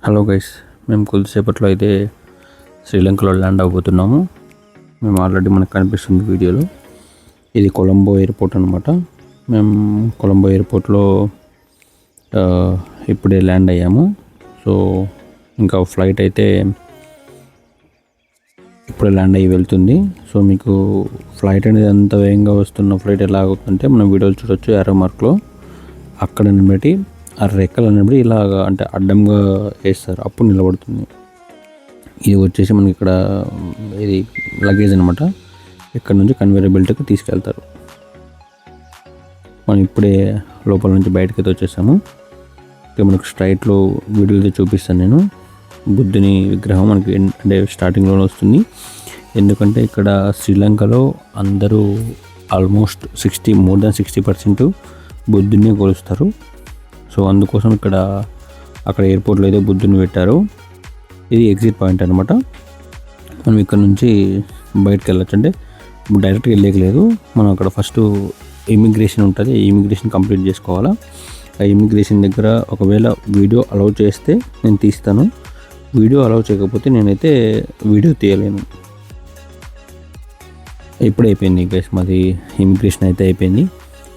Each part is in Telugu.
హలో గైస్, మేము కొద్దిసేపట్లో అయితే శ్రీలంకలో ల్యాండ్ అవబోతున్నాము. మేము ఆల్రెడీ మనకు కనిపిస్తుంది వీడియోలో. ఇది కొలంబో ఎయిర్పోర్ట్ అనమాట. మేము కొలంబో ఎయిర్పోర్ట్లో ఇప్పుడే ల్యాండ్ అయ్యాము. సో ఇంకా ఫ్లైట్ అయితే ఇప్పుడే ల్యాండ్ అయ్యి వెళ్తుంది. సో మీకు ఫ్లైట్ అనేది అంత వేగంగా వస్తున్న ఫ్లైట్ ఎలా అవుతుందంటే మనం వీడియోలు చూడొచ్చు. ఏరో మార్క్లో అక్కడ బట్టి ఆ రెక్కలు అనేవి ఇలాగా అంటే అడ్డంగా వేస్తారు, అప్పుడు నిలబడుతుంది. ఇది వచ్చేసి మనకి ఇక్కడ ఇది లగేజ్ అనమాట. ఇక్కడ నుంచి కన్వేయర్ బెల్ట్కి తీసుకెళ్తారు. మనం ఇప్పుడే లోపల నుంచి బయటకి అయితే వచ్చేసాము. ఇక మనకు స్ట్రైట్లో వీడియోలో చూపిస్తాను నేను. బుద్ధుని విగ్రహం మనకి అంటే స్టార్టింగ్లోనే వస్తుంది. ఎందుకంటే ఇక్కడ శ్రీలంకలో అందరూ ఆల్మోస్ట్ మోర్ దాన్ 60% బుద్ధుని కొలుస్తారు. సో అందుకోసం అక్కడ ఎయిర్పోర్ట్లో అయితే బుద్ధుని పెట్టారు. ఇది ఎగ్జిట్ పాయింట్ అనమాట. మనం ఇక్కడ నుంచి బయటకు వెళ్ళచ్చు. అంటే డైరెక్ట్గా వెళ్ళలేదు. మనం అక్కడ ఫస్ట్ ఇమిగ్రేషన్ ఉంటుంది. ఈ ఇమిగ్రేషన్ కంప్లీట్ చేసుకోవాలా. ఆ ఇమిగ్రేషన్ దగ్గర ఒకవేళ వీడియో అలౌ చేస్తే నేను తీస్తాను. వీడియో అలౌ చేయకపోతే నేనైతే వీడియో తీయలేను. ఇప్పుడు అయిపోయింది గైస్, మాది ఇమిగ్రేషన్ అయితే అయిపోయింది.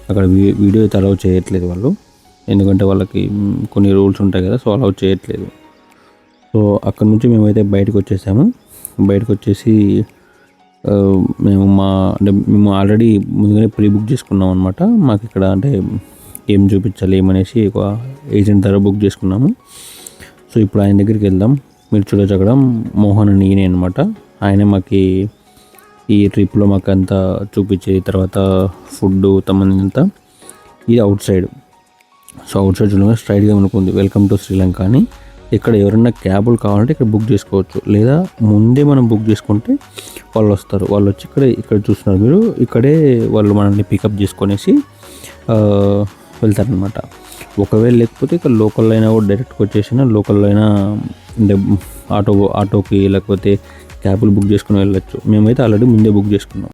అక్కడ వీడియో అయితే అలౌ చేయట్లేదు వాళ్ళు, ఎందుకంటే వాళ్ళకి కొన్ని రూల్స్ ఉంటాయి కదా. సో అలౌ చేయట్లేదు. సో అక్కడ నుంచి మేమైతే బయటకు వచ్చేసాము. బయటకు వచ్చేసి మేము ఆల్రెడీ ముందుగానే ప్రీ బుక్ చేసుకున్నాం అనమాట. మాకు ఇక్కడ అంటే ఏం చూపించాలి ఏమనేసి ఒక ఏజెంట్ ద్వారా బుక్ చేసుకున్నాము. సో ఇప్పుడు ఆయన దగ్గరికి వెళ్దాం. మీరు చూడొచ్చు అక్కడ మోహన్ అని ఈయనే అనమాట. ఆయనే మాకు ఈ ట్రిప్లో మాకు అంతా చూపించేది, తర్వాత ఫుడ్ సంబంధించినంత. ఇది out side. So out side చూడగా స్ట్రైట్గా మనకు ఉంది వెల్కమ్ టు శ్రీలంక అని. ఇక్కడ ఎవరైనా క్యాబులు కావాలంటే ఇక్కడ బుక్ చేసుకోవచ్చు, లేదా ముందే మనం బుక్ చేసుకుంటే వాళ్ళు వస్తారు. వాళ్ళు వచ్చి ఇక్కడ చూస్తున్నారు మీరు, ఇక్కడే వాళ్ళు మనల్ని పికప్ చేసుకొనేసి వెళ్తారనమాట. ఒకవేళ లేకపోతే ఇక్కడ లోకల్లో అయినా కూడా డైరెక్ట్గా వచ్చేసినా లోకల్లో అయినా అంటే ఆటోకి లేకపోతే క్యాబులు బుక్ చేసుకుని వెళ్ళచ్చు. మేమైతే ఆల్రెడీ ముందే బుక్ చేసుకున్నాం.